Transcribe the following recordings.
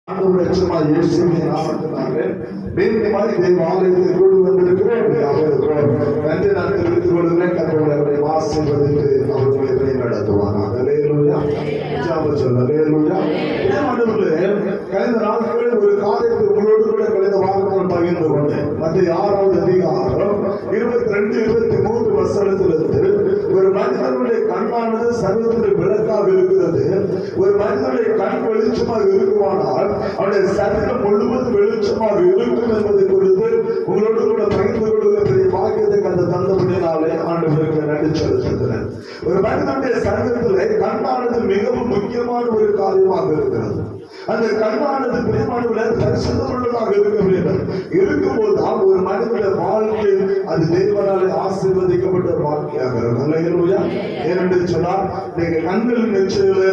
இயேசுவின் நாமத்தினாலே மீண்டுமாய் தேவ ஆலயத்தை கூடி வந்திருக்கிறோம். நன்றி நான் தெரிவித்துக் கொள்கிறேன். கர்த்தருடைய ஆசீர்வதித்து அவர்களை வழி நடத்துவாராக. அல்லேலூயா. ஜெபம் சொல்லுங்க. அல்லேலூயா. ஆண்டவரே, கடந்த நாட்களில் ஒரு காரியத்தை உங்களோடு கூட கடந்த வாரத்தில் பகிர்ந்து கொண்டேன். மத்திய 6வது அதிகாரம் 22-23 வசனத்திலிருந்து ஒரு மனிதனுடைய கண்ணானது சர்வத்தினுடைய விளக்காக இருக்கிறது. ஒரு மனிதனுடைய கண் வெளிச்சமாக இருக்குமானால் அவனுடைய சரீரம் முழுவதும் வெளிச்சமாக இருக்கும் என்பதை குறித்து உங்களோடு கூட பகிர்ந்து கொள்கிற பெரிய பாக்கியத்தை அந்த தந்தபடினாலே ஆண்டவருக்கு நன்றி செலுத்துகிறேன். ஒரு மனிதனுடைய சரீரத்திலே கண்ணானது மிகவும் முக்கியமான ஒரு காரியமாக இருக்கிறது. அந்த கண்ணானது பிரியமானவர்களே பரிசுத்தமுள்ளதாக இருக்க வேண்டும். இருக்கும்போதுதான் ஒரு மனிதனுடைய வாழ்க்கை அது தேவனாலே ஆசீர்வதிக்கப்பட்ட வாழ்க்கையாக இருக்கும். ஏனென்று சொன்னால் நீங்க கண்களின் நிச்சயில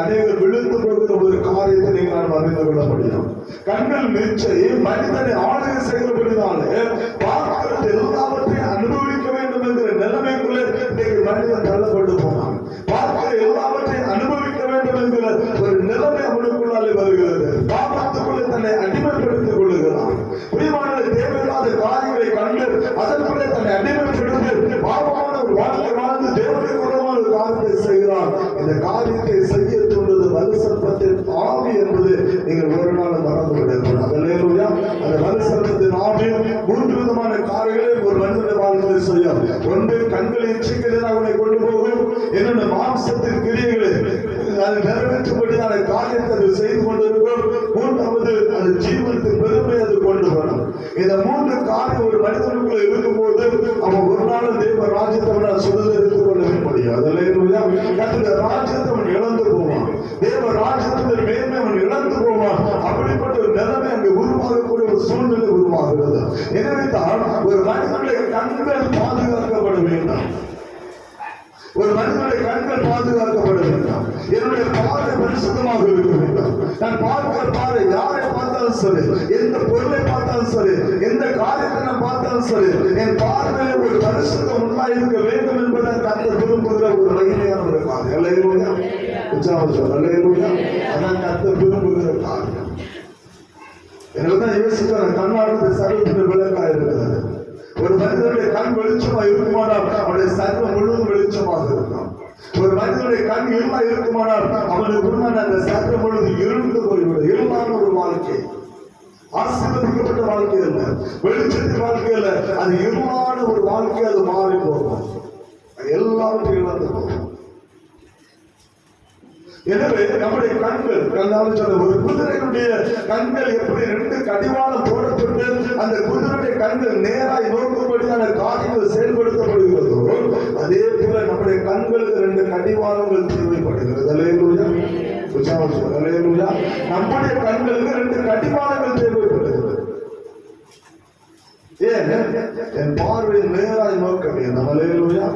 அநேகர் விழுந்து போகிற ஒரு காரியத்தை நீங்கள் நான் அறிந்து கொள்ள முடியும். கண்கள் நிச்சய மனிதனை ஆளுகை செய்கிறபடினாலே பார்க்கிறது எல்லாவற்றையும் அனுபவிக்க வேண்டும் என்கிற நிலைமைக்குள்ளே இன்னைக்கு மனிதன் தள்ளப்பட்டு போனான். பார்க்கிற எல்லாவற்றையும் அனுபவிக்க வேண்டும் என்கிற ஒரு நிலைமை அவனுக்குள்ளாலே வருகிறது. பாவத்துக்குள்ளே தன்னை அடிமைப்படுத்திக் கொள்ளுகிறான். பிரியமான தேவையில்லாத காரியங்களை கண்டு அதற்குள்ளே தன்னை அடிமைப்படுத்தி பாவமான ஒரு வாழ்க்கை வாழ்ந்து தேவனுடைய குறமான ஒரு காரியத்தை செய்கிறான். இந்த காரியத்தை செய்ய தூண்டுவது வலுசற்பத்தின் ஆவி என்பது நீங்கள் ஒரு நாள் மறந்து விடக்கூடாது. அல்லேலூயா. அந்த வலுசற்பத்தின் ஆவி 3 விதமான காரியங்களை ஒரு மனிதனுடைய வாழ்க்கையை செய்யும். ஒன்று கண்களின் இச்சைக்கு அவனை கொண்டு போகும். என்னென்ன மாம்சத்தின் கிரியைகளை அது நிறைவேற்றும்படியான காரியத்தை அது செய்து கொண்டிருக்கும். 3வது அது ஜீவனத்தின் பெருமை அது கொண்டு வரும். இந்த 3 காரியம் ஒரு மனிதனுக்குள்ள இருக்கும்போது அவன் ஒரு நாள் தேவ ராஜ்யத்தை சுதந்திரித்துக் கொள்ள முடியாது. அல்லேலூயா. கர்த்தருடைய ராஜ்யத்தை அவன் இழந்து போவான். தேவ ராஜ்யத்தின் மேன்மை அவன் இழந்து போவான். அப்படிப்பட்ட ஒரு நிலைமை அங்கு உருவாகக்கூடிய ஒரு சூழ்நிலை உருவாகிறது. எனவே தான் ஒரு மனிதனுடைய கண்கள் பாதுகாக்கப்பட வேண்டும். ஒரு மனிதனுடைய கண்கள் பாதுகாக்கப்பட வேண்டும். என்னுடைய பார்வை பரிசுத்தமாக இருக்க வேண்டும். நான் பார்க்கிற பார்வை யாரை பார்த்தாலும் சரி, எந்த பொருளை பார்த்தாலும் சரி, எந்த காரியத்தை நான் பார்த்தாலும் சரி, என் பார்வையில ஒரு பரிசுத்தம் உண்டாயிருக்க வேண்டும் என்பதை கர்த்தர் விரும்புகிற ஒரு மகிமையான ஒரு காரியம். அல்லேலூயா. அல்லேலூயா. அதான் கர்த்தர் விரும்புகிற காரியம். எனக்குதான் யோசிக்கிறேன். கண்ணானது சர்வத்தின் விளக்காக இருக்கிறது. ஒரு மனிதனுடைய கண் வெளிச்சமா இருக்குமானால் அவனுடைய சர்வம் முழுவதும் வெளிச்சமாக இருக்கும். ஒரு மனிதனுடைய கண் இருளா இருக்குமானால் அவனுக்கு உண்மையான அந்த சர்வம் முழுவதும் இருண்டு போய்விடும். இருளான ஒரு வாழ்க்கை, ஆசீர்வதிக்கப்பட்ட வாழ்க்கை அல்ல, வெளிச்சத்தின் வாழ்க்கை அல்ல. அது இருளான ஒரு வாழ்க்கை. அது மாறி போகும். எல்லாவற்றையும் இழந்து போகும். எனவே நம்முடைய கண்கள் ஒரு குதிரையுடைய கண்கள் எப்படி 2 கடிவாளம் போடப்பட்டு அந்த குதிரையுடைய கண்கள் நேராய் நோக்கும்படியான காரியங்கள் செயல்படுத்தப்படுகிறதோ அதே போல நம்முடைய கண்களுக்கு 2 கடிவாளங்கள் தேவைப்படுகிறது. அல்லேலூயா. அல்லேலூயா. நம்முடைய கண்களுக்கு 2 கடிவாளங்கள் தேவைப்படுகிறது. ஏன்? என் பார்வை நேராய் நோக்க வேண்டும். அல்லேலூயா.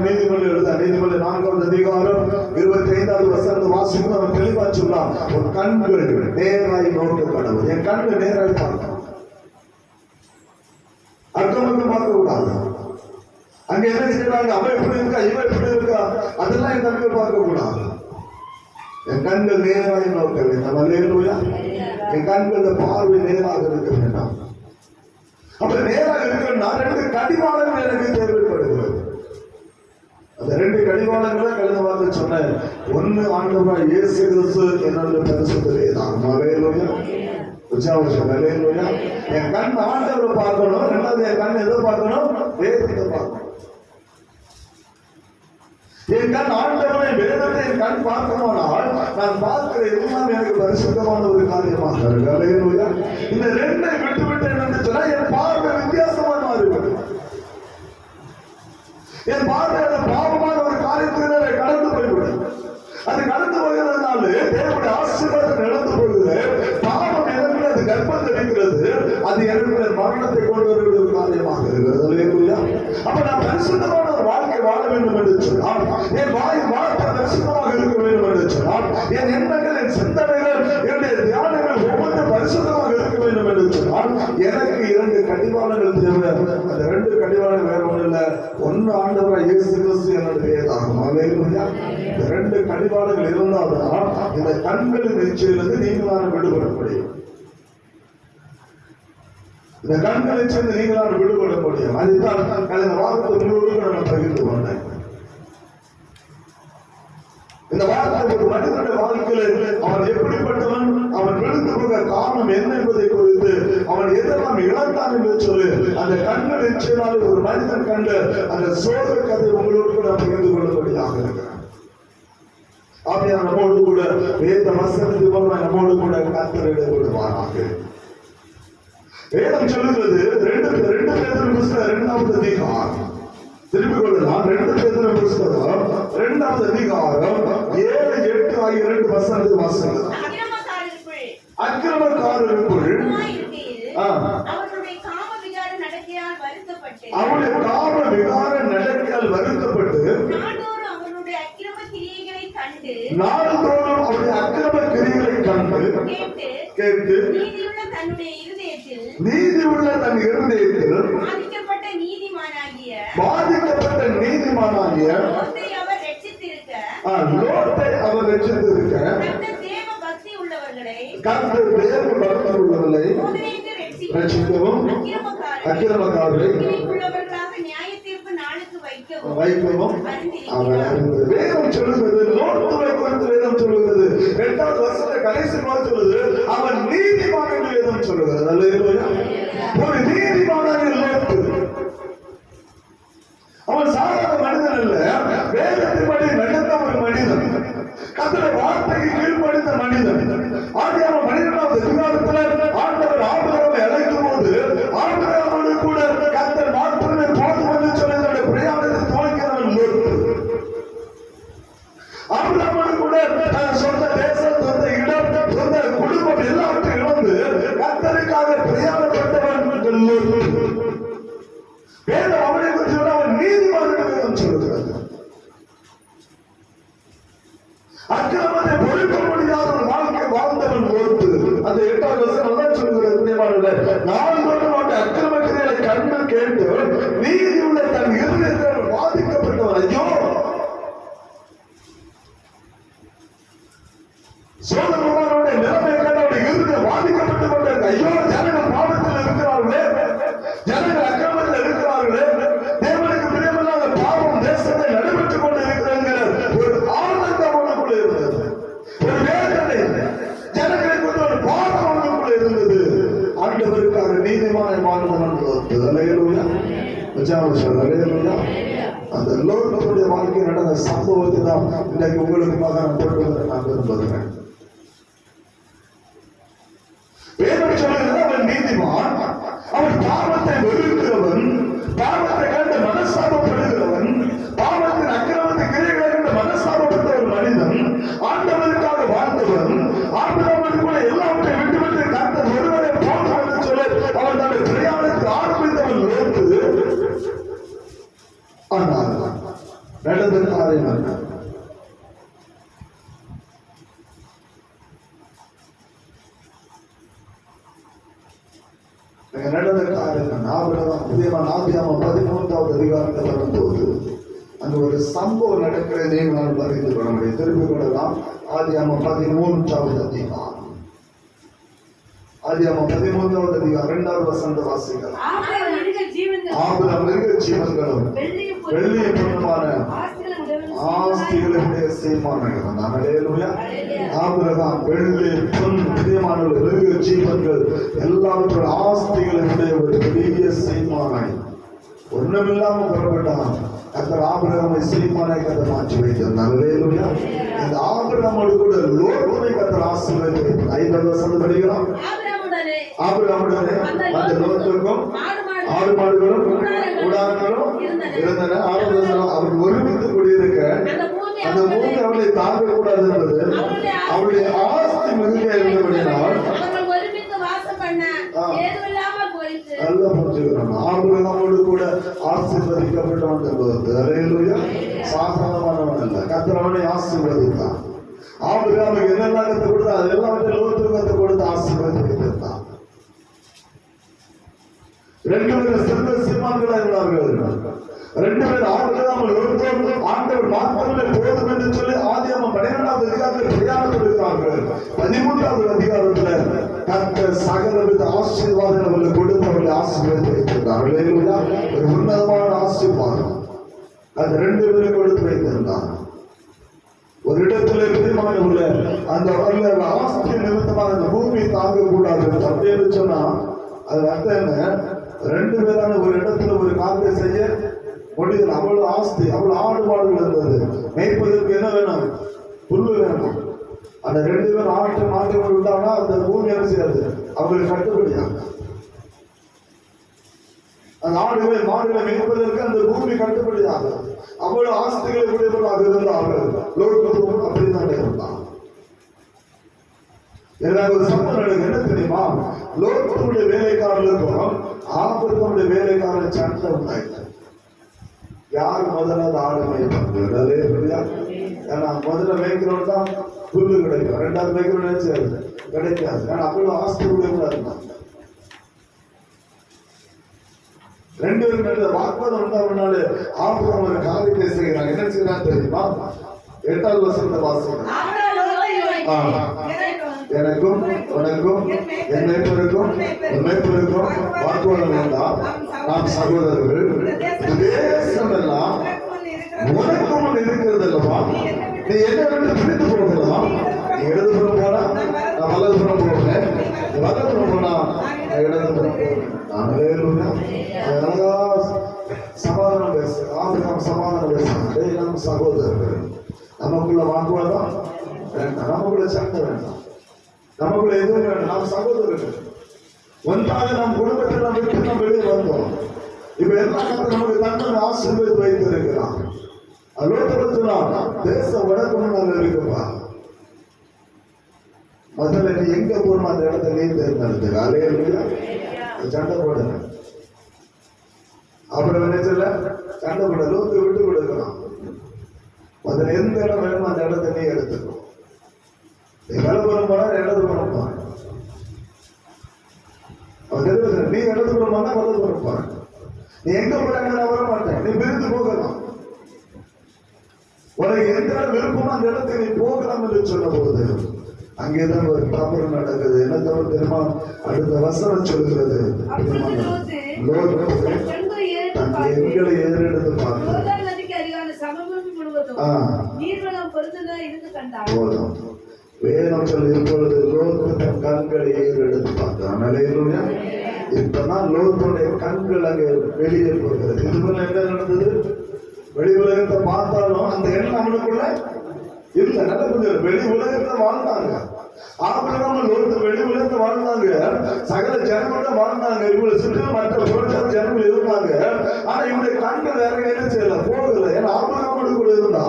நீதிமொழி எழுத நீதிமொழி 4வது அதிகாரம் 25வது வசனத்தை வாசிக்கும். அவன் தெளிவா சொன்னான், உன் கண்கள் நேராய் நோக்க கடவுள். என் கண்கள் நேராய் பார்க்கணும். அர்த்தம் பார்க்க கூடாது. அங்க என்ன செய்யறாங்க, அவன் எப்படி இருக்கா, இவன் எப்படி இருக்கா, அதெல்லாம் என் கண்கள் பார்க்க கூடாது. என் கண்கள் நேராய் நோக்க வேண்டும். அல்லேலூயா. என் கண்கள் பார்வை நேராக இருக்க வேண்டாம். அப்ப நேராக இருக்கணும்னா 2 கடிவாளங்கள் எனக்கு தேவைப்படுகிறது. அந்த 2 கடிவாளங்களை கடந்த வாரத்தில் சொன்னேன். ஒன்னு ஆண்டவராகிய இயேசு கிறிஸ்து என்னுடைய பரிசுத்தரே தான். அல்லேலூயா. அல்லேலூயா. என் கண் ஆண்டவரை பார்க்கணும். 2வது என் கண் எதை பார்க்கணும், வேதத்தை பார்க்கணும். என் கண் ஆண்டவரை வேதத்தை என் கண் பார்க்கணும்னால் நான் பார்க்கிற எல்லாம் எனக்கு பரிசுத்தமான ஒரு காரியமாக இருக்கு. அல்லேலூயா. இந்த 2ஐ விட்டுவிட்டேன் என்று சொன்னா என் பார்வை வித்தியாசமா மாறிவிடும். என் பார்வையில பாவமான ஒரு காரியத்தினரை கடந்து போய்விடும். அது கடந்து போகிறதுனால தேவனுடைய ஆசீர்வாதம் இழந்து போகிறது. பாவம் எனக்கு அது கர்ப்பம் தெரிகிறது. அது எனக்கு மரணத்தை கொண்டு வருகிற ஒரு காரியமாக இருக்கிறது. அல்லேலூயா. அப்ப நான் பரிசுத்தமான ஒரு வாழ்க்கை வாழ வேண்டும் என்று சொன்னால், என் வார்த்தை பரிசுத்தமாக இருக்க வேண்டும் என்று சொன்னால், என் எண்ணங்கள், என் சிந்தனைகள், என்னுடைய தியானங்கள் ஒவ்வொன்றும் பரிசுத்தமாக இருக்க வேண்டும் என்று சொன்னால் எனக்கு 2 கடிவாளங்கள் தேவை. அந்த 2 கடிவாளங்கள் வேற ஒன்றும் இல்லை. ஒன்னு ஆண்டவராகிய இயேசு கிறிஸ்து என்னுடைய வேதாகம். அல்லேலூயா. 2 கடிவாளங்கள் இருந்தால்தான் இந்த கண்களின் இச்சையிலிருந்து நீங்களான விடுபட முடியும். இந்த கண்களின் சேர்ந்து நீங்களான விடுபட முடியும். அதுதான் கடந்த வாரத்தை முழுவதும் நம்ம பகிர்ந்து கொண்டேன். இந்த வார்த்தை ஒரு மனிதனுடைய வாழ்க்கையில அவன் எப்படிப்பட்டவன், அவன் விழுந்து போக காரணம் என்ன என்பதை குறித்து, அவன் எதெல்லாம் இழந்தான் என்று சொல்லி அந்த கண்கள் நிச்சயமாக ஒரு மனிதன் கண்ட அந்த சோதனை கதை உங்களோடு கூட பகிர்ந்து கொள்ளும்படியாக இருக்கிறான். அப்படியே நம்மோடு கூட வேத வசனத்தின் மூலமாக நம்மோடு கூட கர்த்தர் ஈடுபடுவாராக. வேதம் சொல்லுகிறது 2 பேதுரு புத்தகம் 2வது அதிகாரம், திருப்பிக் கொள்ளலாம். 2 பேதுரு புத்தகம் 2வது அதிகாரம் 7, 8 ஆகிய 2 வசனத்தை வாசிக்கலாம். அக்கிரமக்காரருக்குள் அவருடைய காம விகார நடக்கையால் வருத்தப்பட்டு நாள்தோறும் அவருடைய அக்கிரம கிரியைகளை கண்டு கேட்டு நீதியுள்ள தன் இருதயத்தில் பாதிக்கப்பட்ட நீதிமானாகிய லோத்தை அவர் ரட்சித்திருக்க கர்த்தர் தேவ பக்தி உள்ளவர்களை ரட்சிக்கவும் அக்கிரமக்காரரை வைக்கவும் அவர் அறிந்தது. வேதம் சொல்லுகிறது, லோத்துவை குறித்து வேதம் சொல்லுகிறது. 2வது வசனத்தை கடைசி சொல்லுது, அவன் நீதிமான் என்று வேதம் சொல்லுகிறது. அல்லேலூயா. ஒரு நீதிமானாக லோத்து, அவன் சாதாரண மனிதன் அல்ல, வேதத்தின்படி நடந்த ஒரு மனிதன், கர்த்தருடைய வார்த்தைக்கு கீழ்ப்படிந்த மனிதன். ஆதியாகமம் 12வது அதிகாரத்தில் ஆண்டவர் ஆபிரகாமை அழைக்கும் போது ஆபிரகாமோடு கூட கர்த்தர் மாத்திரமே போதும் என்று சொல்லி தன்னுடைய பிரயாணத்தை துவங்கினவன் லோத்து. ஆபிரகாமோடு கூட சொந்த தேசம், சொந்த இடம், சொந்த குடும்பம் எல்லாவற்றையும் இழந்து கர்த்தருக்காக பிரயாணப்பட்டவன் லோத்து. வேதம் அவனை குறித்து அவன் நீதிமான் என்று வேதம் சொல்லுகிறது. அக்கிரமத்தை பொறுக்க முடியாத ஒரு வாழ்க்கை வாழ்ந்தவன் லோத்து. அந்த 8வது வசனம் தான் சொல்லுகிறது, நாள்தோறும் அவருடைய அக்கிரம கிரியைகளை கண்டு கேட்டு நீதியுள்ள தன் இருதயத்தில் பாதிக்கப்பட்டவன். ஐயோ, சோதரனுடைய நிலைமை கண்டு அவருடைய இருதயம் பாதிக்கப்பட்டுக் கொண்டிருக்க. ஐயோ, ஜனங்கள் பாவத்தில் இருக்கிறார்களே, ஜனங்கள் அக்கிரமத்தில் இருக்கிறார்களே, தேவனுக்கு பிரியமில்லாத பாவம் தேசத்தை நடைபெற்றுக் கொண்டு இருக்கிறாங்கிற ஒரு ஆனந்தம் ஒன்றுக்குள்ள இருந்தது, ஒரு வேதனை, ஜனங்களை கொண்டு ஒரு பாவம் ஒன்றுக்குள்ள இருந்தது. ஆண்டவருக்காக நீதிமானை வாழ்ந்தவன் லோத்து. அல்லேலூயா. அல்லேலூயா. அந்த லோத்துடைய வாழ்க்கை நடந்த சம்பவத்தை தான் இன்றைக்கு உங்களுக்காக நான் போட்டு நான் விரும்புகிறேன். வேதம் சொல்லுகிறது, அவன் நீதிமான், அவன் பாவத்தை வெறுக்கிறவன், பாவத்தை கண்டு மனஸ்தாபப்படுகிறவன், பாவத்தின் அக்கிரமத்தை கிரியைகளை கண்டு மனஸ்தாபப்பட்ட ஒரு மனிதன், ஆண்டவருக்காக வாழ்ந்தவன், ஆண்டவருக்குள்ள எல்லாவற்றையும் விட்டுவிட்டு கர்த்தர் ஒருவரை போதும் என்று சொல்லி அவன் தன்னுடைய பிரயாணத்தை ஆரம்பித்தவன் லோத்து. ஆனால் நடந்த காரியம் என்ன? நடந்த காரியம் ஆதியாகமம் 13வது அதிகாரத்தில் வரும்போது அங்க ஒரு சம்பவம் நடக்கிறதே நான் பகிர்ந்து கொள்ள முடியும். திருப்பிக் கொள்ளலாம். ஆதியாகமம் 13வது அதிகாரம், ஆதியாகமம் 13வது அதிகாரம் 2வது வசனத்தை வாசிக்கலாம். ஆபிரகாம் மிருக ஜீவன்களும் வெள்ளியும் பொன்னுமான ஆஸ்திகளுடைய சீமானவன். அல்லேலூயா. ஆபிரகாம் வெள்ளி, பொன், பிரியமான மிருக ஜீவன்கள் எல்லாவற்றோட ஆஸ்திகளுடைய ஒரு பெரிய சீமானாய் ஒண்ணுமில்லாம புறப்பட்டான். கர்த்தர் ஆபிரகாமை சீமானாய் கர்த்தர் மாற்றி வைத்திருந்தார். அல்லேலூயா. இந்த ஆபிரகாமோடு கூட லோத்துவை கர்த்தர் ஆசீர்வதித்தார். 5வது வசனம் படிக்கலாம். ஆபிரகாமுடனே அந்த லோத்துக்கும் ஆடு மாடுகளும் கூடாரங்களும் இருந்தன. 6வது வசனம், அவர் ஒருமித்து குடியிருக்க அந்த பூமி அவளை தாங்கக்கூடாது என்பது அவருடைய ஆஸ்தி மிகுதியா இருந்தபடியால் நல்லா புரிஞ்சுக்கணும். ஆபிரகாமோடு கூட ஆசீர்வதிக்கப்பட்டவன் என்பது அல்லேலூயா. சாதாரணமானவன் அல்ல, கர்த்தர் அவனை ஆசீர்வதித்தான். ஆபிரகாமுக்கு என்னெல்லாம் கற்றுக் கொடுத்தா அது எல்லாவற்றையும் லோத்துக்கு கற்றுக் கொடுத்து ஆசீர்வதித்திருந்தான். 2 பேரும் சிறந்த சீமான்களாக இருந்தார்கள். 2 பேர் ஆண்டவர் மாத்திரமே போதும் என்று சொல்லி ஆதியாகமம் 12வது அதிகாரத்தில் பிரயாணப்படுகிறார்கள். 13வது அதிகாரத்துல கர்த்தர் சகலவித ஆசீர்வாதங்களை கொடுத்து அவர்களை ஆசீர்வதித்து வைத்திருந்தார். ஒரு உன்னதமான ஆசீர்வாதம் அது 2 பேரும் கொடுத்து வைத்திருந்தார். ஒரு இடத்துல பிரியமானவர்கள அந்த ஆஸ்தி நிமித்தமாக அந்த பூமி தாங்கக்கூடாது அப்படின்னு சொன்னா அது அர்த்தம் என்ன? 2 பேரான ஒரு இடத்துல ஒரு காரியத்தை செய்ய முடியல. அவ்வளவு ஆஸ்தி, அவ்வளவு ஆடு மாடுகள் இருந்தது. மேய்ப்பதற்கு என்ன வேணும்? புல்லு வேணும். அந்த 2 பேர் ஆட்டு மாடுகள் விட்டாங்கன்னா அந்த பூமி என்ன செய்யாது? அவங்களுக்கு கட்டுப்படியாக அந்த ஆடுகளை மாடுகளை மேய்ப்பதற்கு அந்த பூமி கட்டுப்படியாக அவ்வளவு ஆஸ்திகளை உடையவர்களாக இருந்தார்கள். லோகத்தும் அப்படித்தான் இருந்தான். ஒரு சம்பவம் என்ன தெரியுமா? லோகத்துடைய வேலைக்காரர்களுக்கும் ஆபத்துடைய வேலைக்காரர் சண்டை உண்டாயிட்டு யார் முதல்ல ஆடு மேய்ப்பாங்க? ஏன்னா முதல்ல மேய்க்கிறவங்க தான் புல்லு கிடைக்கும், 2வது மேய்க்கிறவங்க கிடைக்காது. ஏன்னா அவ்வளவு ஆஸ்தி உடையவங்களா இருந்தாங்க. 2 பேரும் வாக்குவாதம் உண்டாவனால ஆபிரகாம் ஒரு காரியத்தை செய்கிறாங்க. என்ன செய்யறாங்க தெரியுமா? 8வது வசனத்தை வாசிக்கிறேன். எனக்கும் உனக்கும் என் மேய்ப்பருக்கும் வாக்குவாதம் வேண்டாம், நாம் சகோதரர்கள். தேசம் எல்லாம் உனக்கும் இருக்கிறது அல்லவா? நீ என்ன பிரித்து போகலாம். நீ இடதுபுறம் போனா நான் வலதுபுறம் போகிறேன், வலதுபுறம் போனா நான் இடதுபுறம் போகிறேன். சமாதானம் பேச ஆபிரகாம் சமாதானம் பேசுறாங்க. நம்ம சகோதரர்கள், நமக்குள்ள வாக்குவாதம் வேண்டாம், நமக்குள்ள சண்டை வேண்டாம், நமக்குள்ள எதுவும் வேண்டாம். நாம் சகோதரர்கள் ஒன்றாக நம் குடும்பத்தில் நாம் விட்டு நாம் வெளியே வந்தோம். இப்ப எல்லா நமக்கு தன்னை ஆசீர்வதித்து வைத்திருக்கிறான். தேசம் வடக்குன்னு இருக்குப்பா. முதல்ல நீ எங்க போகணும் அந்த இடத்த நீ தேர்ந்தெடுத்து அலையா சண்டை போடுங்க. அப்புறம் நினைச்சல சண்டை போட லோத்து விட்டு கொடுக்கலாம். முதல்ல எந்த இடம் வேணுமோ அந்த இடத்த நீ எடுத்துக்கணும். நீ வலப்புறம் போனா இடதுபுறம் போன, நீ இடதுபுறம் போனா வலதுபுறம் போன. நீ எங்க போறாங்க நான் வர மாட்டேன், நீ பிரிந்து போகலாம். உனக்கு எந்த இடம் விருப்பமோ அந்த இடத்துக்கு நீ போகலாம் என்று சொன்ன போது அங்கேதான் ஒரு தாபரம் நடக்குது. என்ன தவிர தெரியுமா? அடுத்த வசனம் சொல்கிறது, எங்களை ஏறெடுத்து பார்த்தோம். வேதம் சொல்லி இப்பொழுது லோத்து தன் கண்களை ஏறெடுத்து பார்த்தான். இப்பதான் லோத்துடைய கண்கள் அங்கே வெளியே போகிறது. இதுக்குள்ள என்ன நடந்தது? வெளி உலகத்தை பார்த்தாலும் அந்த எண்ணம் அவனுக்குள்ள இல்ல. நல்ல புரியுது. வெளி உலகத்தை வாழ்ந்தாங்க. ஆபிரகாம் லோத்து வெளி உலகத்தை வாழ்ந்தாங்க. சகல ஜனங்களோட வாழ்ந்தாங்க. இவங்களை சுற்றி மற்ற புறச்சார் ஜனங்கள் இருந்தாங்க. ஆனா இவருடைய கண்கள் வேற என்ன செய்யல, போகல. ஏன்னா ஆபிரகாமோடு கூட இருந்தா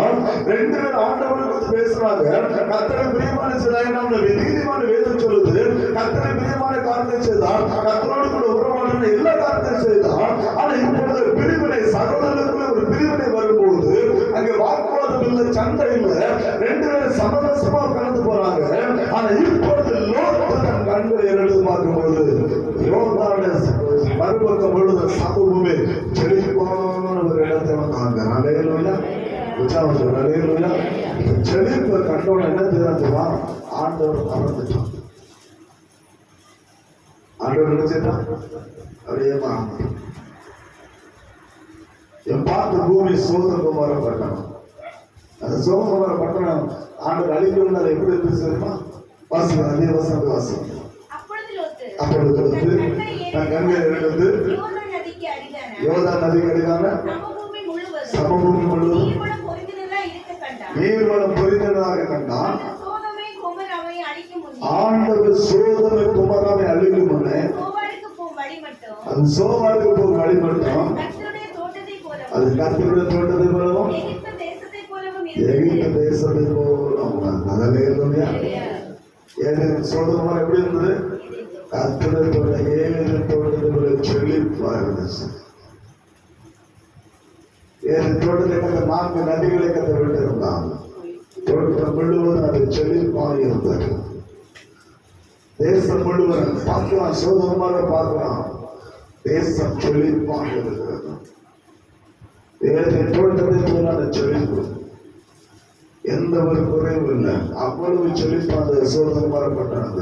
2 பேர் ஆண்டவரை பத்தி பேசுறாங்க. கர்த்தரை பிரியமான செய்தாங்க. நீதிமான வேதம் சொல்லுது கர்த்தரை பிரியமான காரியத்தை செய்தார், கர்த்தரோடு கூட உறவாட எல்லா காரியத்தையும் செய்தார். ஆனா இப்பொழுது பிரிவினை, சகோதரர்களுக்குள்ள ஒரு பிரிவினை வரும்போது அங்கே வாக்குவாதம் இல்லை, சண்டை இல்லை, 2 பேரும் சமரசமா கலந்து போறாங்க. ஆனா இப்பொழுது லோத்து தன் கண்களை எடுத்து பார்க்கும்போது யோர்தானுடைய மறுபக்கம் பொழுது சமூகமே செழிப்பான ஒரு இடத்தை வந்தாங்க. அலையலுயா உற்சாகம், அலையலுயா. செழிப்பு கண்டோட என்ன தெரியுமா? ஆண்டவர் அமர்ந்துட்டான். ஆண்டவர் நினைச்சிட்டான் அப்படியே என் பார்த்து பூமி சோதகுமார பட்டணம். அந்த சோதகுமார பட்டணம் ஆண்டவர் அழிக்கணும். அதை எப்படி பேசுமா? வாசிங்க, அதே வசனத்தை வாசிங்க. அப்பொழுது தன் கண்களை எடுத்து யோர்தான் நதிக்கு அடிதான சமபூமி முழுவதும் நீர்வளம் பொறிந்ததாக கண்டான். ஆண்டவர் சோதனை குமாராவை அழிக்கும் முன்னே அது சோவாருக்கு போகும் வழி மட்டும் அது கர்த்தருடைய தோட்டத்தை போலவும் எகிப்து தேசத்தை போலவும். அதனால சோதனை எப்படி இருந்தது? கர்த்தருடைய தோட்டம் ஏழு தோட்டத்தை செழிப்பா இருந்துச்சு. 7 தோட்டத்தை கத்த 4 நதிகளை கத்த விட்டு இருந்தாங்க. தோட்டம் முழுவதும் அது செழிப்பாக இருந்தது. தேசம் முழுவதும் பார்க்கலாம், சோதனமாக பார்க்கலாம், தேசம் செழிப்பாக இருக்கிறது. 7 தோட்டத்தை போல அந்த செழிப்பு எந்த ஒரு குறைவும் இல்லை. அவ்வளவு செழிப்பு அந்த சோதனை பட்டணம்.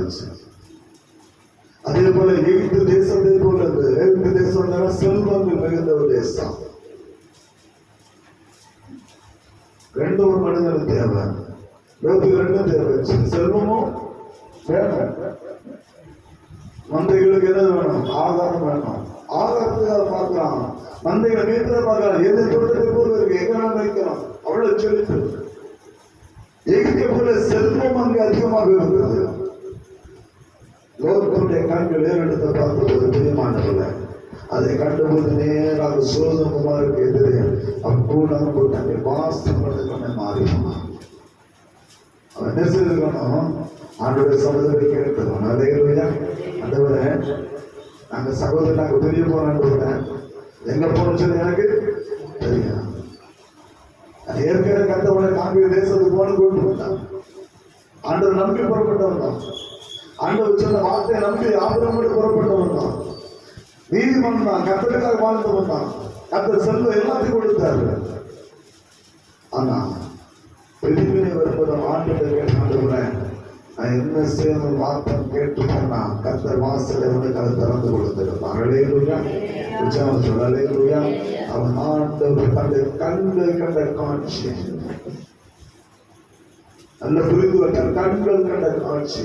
அதே போல எகிப்து தேசத்தை போல எகிப்து தேசம் செல்வங்கள் மிகுந்த ஒரு தேசம். ரெண்டு ஒரு மனிதனுக்கு தேவை, ரெண்டும் தேவை. செல்வமும் வேணும், மந்தைகளுக்கு எதாவது வேணும், ஆதாரம் வேணும். ஆதாரத்துக்காக பார்க்கலாம், மந்தைகளை மீட்க பார்க்கலாம். எது தோட்டத்தை போல இருக்கு, எங்க வைக்கலாம், அவ்வளவு செழிப்பு. எகிப்தை போல செல்வம் அங்கு அதிகமாக இருந்தது. லோகத்துடைய கண்கள் ஏறெடுத்த பார்க்கும்போது பிரியமானவர்கள, அதை கண்டுபோது நேராக சோதகுமாருக்கு எதிரே அக்கூடம் தன்னை வாசம் பண்ண மாறினான். அவன் என்ன செய்திருக்கணும்? ஆண்டோட சகோதரி கேட்கணும். அதே அந்தவரை நாங்க சகோதரி நாங்க பெரிய போறேன், எங்க போனோம் சொல்லி எனக்கு தெரியும். ஏற்கனவே கத்தவனை காங்கிர தேசத்துக்கு போன கொண்டு வந்தான். ஆண்டவர் நம்பி புறப்பட்டவன் தான். ஆண்டவர் சொன்ன வார்த்தையை நம்பி ஆபரமோடு புறப்பட்டவன் தான். நீதிமன்றம் தான், கத்தலுக்காக வாழ்ந்தவன் தான். கத்தர் செல்வம் எல்லாத்தையும் கொடுத்தாரு. ஆனா பிரிவினை வரும்போது ஆண்டவரை கேட்டாண்டுகிறேன், நான் என்ன செய்யணும் வார்த்தை கேட்டு போனா கத்தர் வாசலை வந்து அதை திறந்து கொடுத்திருப்பான். அலையிலுயா உற்சாகம் சொல்ல, அலையிலுயா. அவன் ஆண்டவர் தன்னை கண்கள் கண்ட காட்சி நல்ல புரிந்து வைத்தார். கண்கள் கண்ட காட்சி,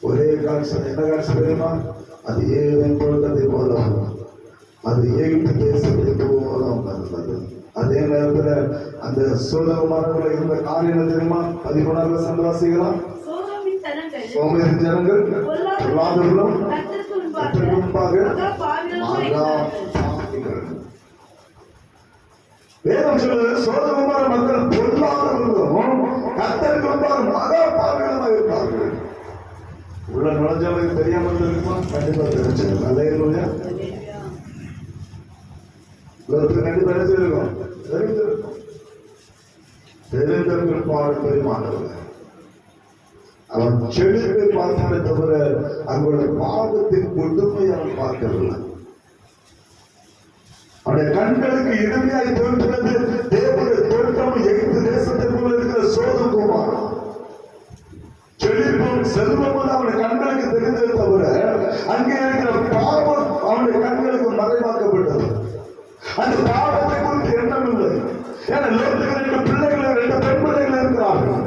ஒரே காட்சி. என்ன காட்சி தெரியுமா? அது ஏதேன் தோட்டத்தை போல, அது எகிப்து தேசத்தை போல இருந்தது. அதே நேரத்துல அந்த சோதகமானவர்கள் இருந்த காரியம் தெரியுமா? 13வது வசனம் வாசிக்கலாம். சோமேறி ஜனங்கள் பொல்லாதவர்களும் கர்த்தருக்கு முன்பாக வேதம் சொல்லுது, சோதகமான மக்கள் பொல்லாதவர்களும் கர்த்தருக்கு முன்பாக மகா பாவிகளுமாக இருப்பார்கள். உள்ள நுழைஞ்சவங்களுக்கு தெரியாமல் இருக்குமா? கண்டிப்பா தெரிஞ்சது. அலையிலுயா கண்டிப்பா என்ன செய்திருக்கோம்? தெரிந்திருக்கும். தெரிந்திருக்கும் பெருமானவர்கள். அவன் செழிப்பை பார்த்தானே தவிர அவங்களோட பாவத்தின் கொடுமை அவன் பார்க்கவில்லை. அவனுடைய கண்களுக்கு இனிமையாய் தோன்றது தேவனுடைய தோற்றம். எகிப்து தேசத்தை போல இருக்கிற சோதகுமாரம் செழிப்பும் செல்வமும் அவனுடைய கண்களுக்கு தெரிந்ததை தவிர அங்கே இருக்கிற பாவம் அவனுடைய கண்களுக்கு மறைவாக்கப்பட்டது. அந்த பாவத்தை குறித்து எண்ணம் இல்லை. ஏன்னா லோகத்துக்கு 2 பிள்ளைகள் 2 பெண் பிள்ளைகள் இருக்கிறார்கள்.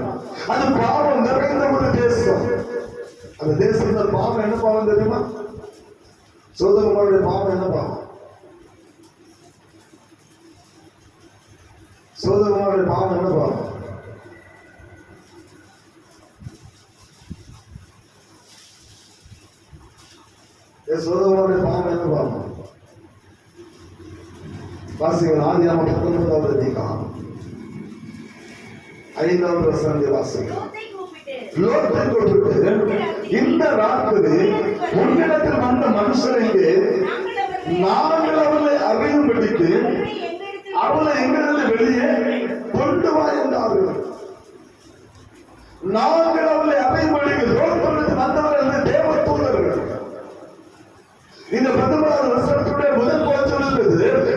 அது பாவம் நிறைந்த ஒரு தேசம். அந்த தேசத்துல பாவம் என்ன பாவம் தெரியுமா? சோதகுமாருடைய பாவம் என்ன பாவம்? சோதகுமாருடைய பாவம் என்ன பாவம்? சோதகுமாருடைய பாவம் என்ன பாவம்? வாசிகள் ஆதியாகமம் 19வது அதிகாரம் 5வது வசனத்தை வாசிக்கலாம். லோத்தை கூப்பிட்டு, இந்த ராத்திரி உன்னிடத்தில் வந்த மனுஷனுக்கு நாங்கள் அவளை அறியும்படிக்கு அவளை எங்களிருந்து வெளியே கொண்டு வா என்றார்கள். நாங்கள் அவளை அறியும்படிக்கு லோகத்திலிருந்து வந்தவர்கள் தேவ தூதர்கள். இந்த 19வது வருஷத்துடைய முதல் போச்சு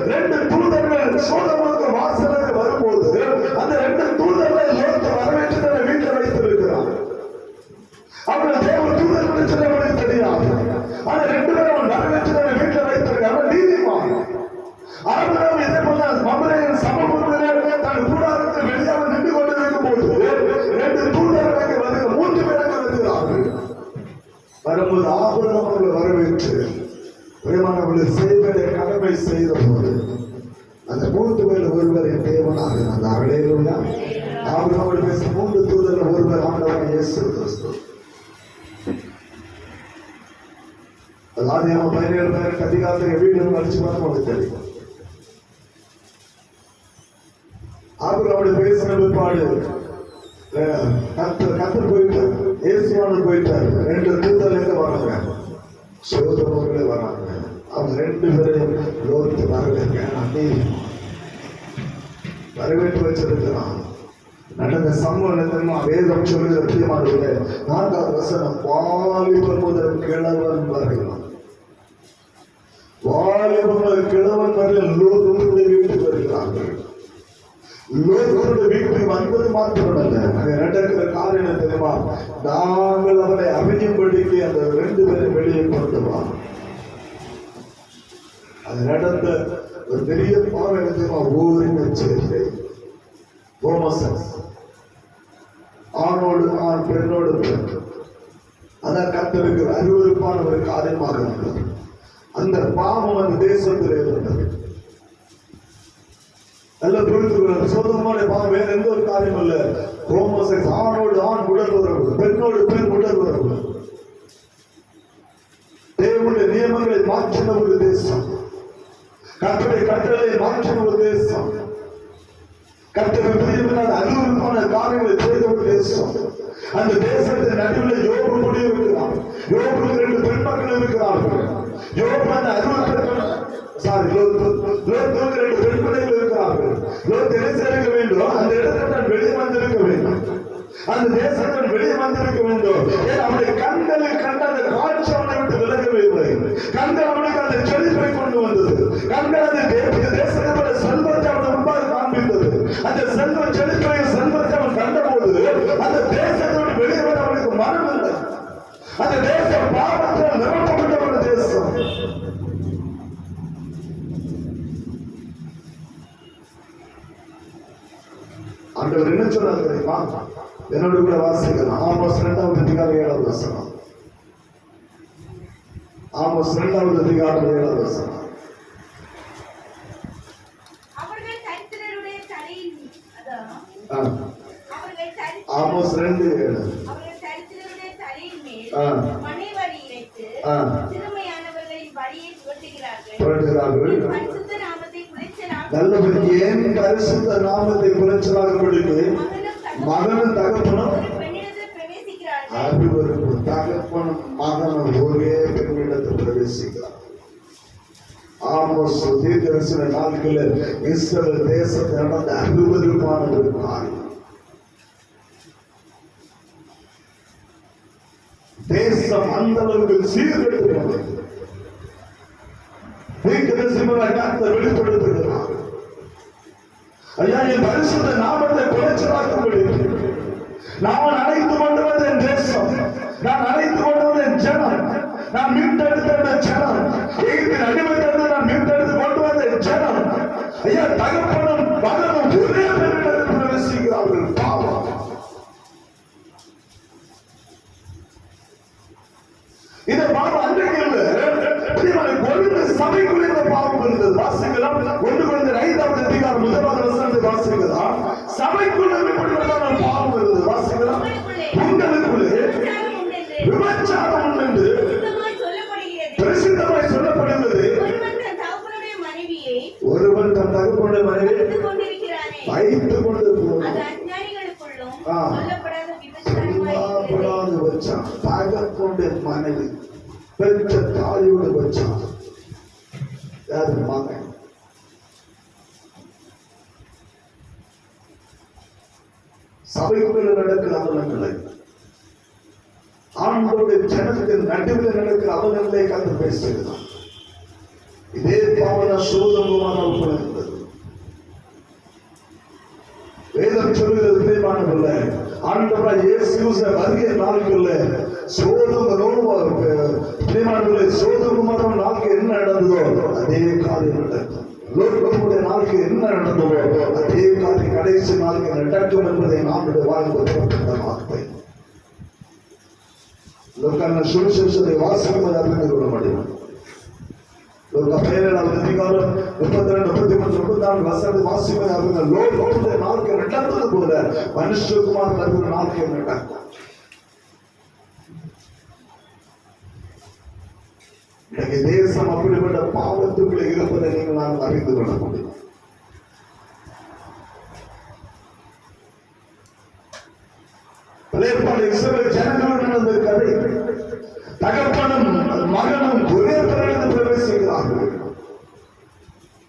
2 தூதர்கள் சோதமுக்கு வாசலுக்கு வரும்போது அந்த 2 தூதர்களை லோகத்தை வரவேற்று தன்னை வீட்டில் வைத்திருக்கிறார். அவர்கள் தேவ தூதர்கள் சொல்லவனுக்கு தெரியாது. ஆனா 2 பேரும் வரவேற்று தன்னை வீட்டில் வைத்திருக்காங்க. நீதிமான் ஆபிரகாம் இதே போல மம்ரேயின் சமபூமியிலே தன் கூடாரத்தை வெளியாக நின்று கொண்டிருக்கும் போது 2 தூதர்களுக்கு வருகிற 3 பேருக்கு வருகிறார்கள். வரும்போது ஆபிரகாம் அவர்களை வரவேற்று பிரேமானவர்களை செய்வதை கடமை செய்த போது அந்த 3 பேர் ஒருவர் என் தேவனாக அந்த அலையிலுயா. ஆபிரகாமோடு பேச 3 தூதர்கள் ஒருவர் ஆண்டவராகிய இயேசு கிறிஸ்து. ஆதியாகமம் 17 அதிகாரத்துக்கு வீடு வலிச்சு பார்த்து தெரியும். ஆபிரகாமோடு பேசின பிற்பாடு கத்தர் போயிட்டார், இயேசுவானவர் போயிட்டார். 2 தூதர்கள் எங்க வராங்க? சோதமர்களே வராங்க. அவங்க 2 பேரையும் லோகத்து வரவேற்று வச்சிருக்கிறான். நடந்த சம்பவம் தெரியுமா? வேதம் சொல்லுகிற பிரியமானவர்களே, 4வது வசனம், வாலிபன் முதல் கிழவன் வருகிறான். வாலிபன் முதல் கிழவன் வரையில் லோகத்துடைய வீட்டுக்கு வருகிறார்கள். லோத்துடைய வீட்டுக்கு வந்தது மாத்திரமல்ல, அங்க நடக்கிற காரியம் தெரியுமா? நாங்கள் அவரை அறியும்படிக்கு அந்த 2 பேரும் வெளியே கொண்டு வா. அது நடந்த ஒரு பெரிய பாவம் தெரியுமா? ஊரின் சேர்க்கை, ஹோமோசெக்ஸ், ஆணோடு ஆண் பெண்ணோடு பெண். அதான் கர்த்தருக்கு அருவருப்பான ஒரு காரியமாக இருந்தது. அந்த பாவம் அந்த தேசத்தில் இருந்தது. நல்ல புரிந்து சோதமான பாவம் வேற எந்த ஒரு காரியம் அல்ல. ஹோமோசெக்ஸ், ஆணோடு ஆண் உடல் உறவு, பெண்ணோடு பெண் உடல் உறவு. தேவனுடைய நியமங்களை மாற்றின ஒரு தேசம், கர்த்தருடைய கட்டளையை மாற்றின ஒரு தேசம், கர்த்தருக்கு பிரியமில்லாத அருவருப்பான காரியங்களை செய்த ஒரு தேசம். அந்த தேசத்தின் நடுவில் யோபு குடியிருக்கிறார். யோபுக்கு 2 பெண் மக்கள் இருக்கிறார்கள். யோபு அந்த லோத்துக்கு 2 பெண் பிள்ளைகள் இருக்கிறார்கள். லோத் என்ன செய்ய வேண்டும்? அந்த இடத்தில் வெளியே வந்திருக்க வேண்டும், அந்த தேசத்தில் வெளியே வந்திருக்க வேண்டும். அவனுடைய கண்களில் கண்ட அந்த காட்சி அவனை விட்டு விலகவே இல்லை. கண்கள் அவனுக்கு அந்த செழிப்பை கொண்டு வந்தது. கண்கள் அந்த தேசத்தோட செல்வத்தை அவன் முன்பாக காண்பித்தது. அந்த செல்வ செழிப்பை செல்வத்தை அவன் கண்டபோது அந்த தேசத்தோடு வெளியே வர அவனுக்கு மனம் இல்லை. அந்த தேசம் பாவத்தால் நிரப்பப்பட்ட ஒரு தேசம். ஆண்டவர் என்ன சொன்னார் தெரியுமா? என்னோட கூட வாசிக்கலாம். ஆமோஸ் 2வது அதிகாரம் 7வது வசனம். ஆமோஸ் 2வது அதிகாரம் 7வது வசனம். ஆமோஸ் 2:7. நல்லவர் ஏன் பரிசுத்த நாமத்தை குலைச்சலாகும்படிக்கு மகனும் தகப்பனும் அருவருப்பு, தகப்பனும் மகனும் ஒரே பெண்ணிடத்தில் பிரவேசிக்கிறார். ஆமோஸ் தீர்க்கதரிசன நாட்களில் இஸ்ரவேல் தேசத்தில் நடந்த அருவருப்பான ஒரு காரியம். தேசம் அந்த அளவுக்கு சீர்கெட்டு கர்த்தர் வெளிப்படுத்துகிறார். ஐயா, என் பரிசுத்த நாமத்தை குலைச்சலாக்கும்படி நான் அழைத்து கொண்டு வந்த என் தேசம், நான் அழைத்து கொண்டு வந்த என் ஜனம், நான் மீட்டெடுத்த ஜனம், எகிப்தின் அடிமையிலிருந்து நான் மீட்டெடுத்து கொண்டு வந்த என் ஜனம், ஐயா, தகப்பனும் மகனும் ஒரே பெண்ணிடத்தில் பிரவேசிக்கிறார்கள். பாவம். இந்த பாவம் அன்றைக்கு இல்லை, சபைக்குள்ளே இந்த பாவம் இருந்தது. வாசிக்கலாம் 1 கொரிந்தியர் 5வது அதிகாரம் 1வது வசனத்தை வாசிக்கலாம். சபைக்குள்ளே இப்படிப்பட்ட பாவம் இருந்தது. வாசிக்கலாம். உங்களுக்குள்ளே விபச்சாரம் உண்டு என்று பிரசித்தமாய் சொல்லப்படுகிறது. ஒருவன் தன் தகப்பனுடைய மனைவியை வைத்துக் கொண்டு வச்சான். தகப்பனுடைய மனைவி பெற்ற தாயோடு வச்சான். யாரு? மகன். சபைக்குள்ள நடக்கிற அவலங்களை, ஆண்களுடைய ஜனத்தின் நடுவில் நடக்கிற அவலங்களை கண்டு பேசுகிறான். இதே பாவன சோதமுமாக இருந்தது. வேதம் சொல்லுகிறது பிரியமானவர்களே, ஆண்டவராய் இயேசு வருகிற நாட்களிலே சோதமும் நாளுக்கு என்ன நடந்ததோ அதே காரியம் நடக்கும். லோகமுடைய நாளுக்கு என்ன நடந்ததோ அதே காரியம் கடைசி நாளுக்கு நடக்கும் என்பதை நம்முடைய வாழ்க்கை வார்த்தை. லோக்கான சுவிசேஷத்தை வாசிப்பதை அறிந்து கொள்ள முடியும். அதிகாரம் 32, 33, 34 வசனத்தை வாசிப்பதை அறிந்து லோகமுடைய நாளுக்கு நடந்தது போல மனுஷகுமார் வருகிற நாளுக்கு நடக்கும். இன்னைக்கு தேசம் அப்படிப்பட்ட பாவத்துக்குள்ள இருப்பதை நீங்கள் நான் அறிந்து கொள்ள முடியும். இஸ்ரவேல் ஜனங்களோடு நடந்த கதை, தகப்பனும் மகனும் ஒரே பிறகு பிரவேசிக்கிறார்கள்.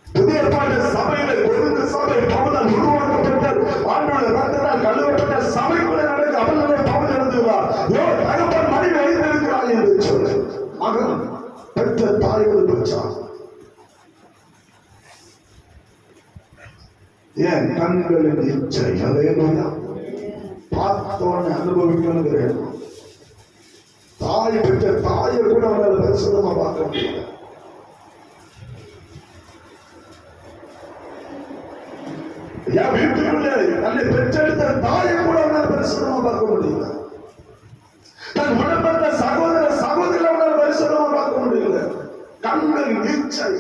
புதிய பாட்டு சபையில கொழுந்து சபை பவுனால் உருவாக்கப்பட்ட ஆண்டோட ரத்தத்தால் கழுவப்பட்ட சபைக்குள்ள நடக்க அவர்களே பவுல் நடந்துகிறார். தகப்பன் மனைவி வைத்திருக்கிறார் என்று சொல்லு. மகன் பெற்ற தாயோடு பெற்றார். ஏன் கண்களின் இச்சை. அல்லேலூயா. பார்த்தவனை அனுபவிக்கணுங்கிறேன். தாய் பெற்ற தாயை கூட அவனால் பரிசுத்தமா பார்க்க முடியல. என் வீட்டுக்குள்ளே தன்னை பெற்றெடுத்த தாயை கூட அவனால் பரிசுத்தமா பார்க்க முடியல. தன் உடம்பெற்ற சகோதர சகோதரி அவனால் பரிசுத்தமா பார்க்க முடியல. கண்களின் இச்சை.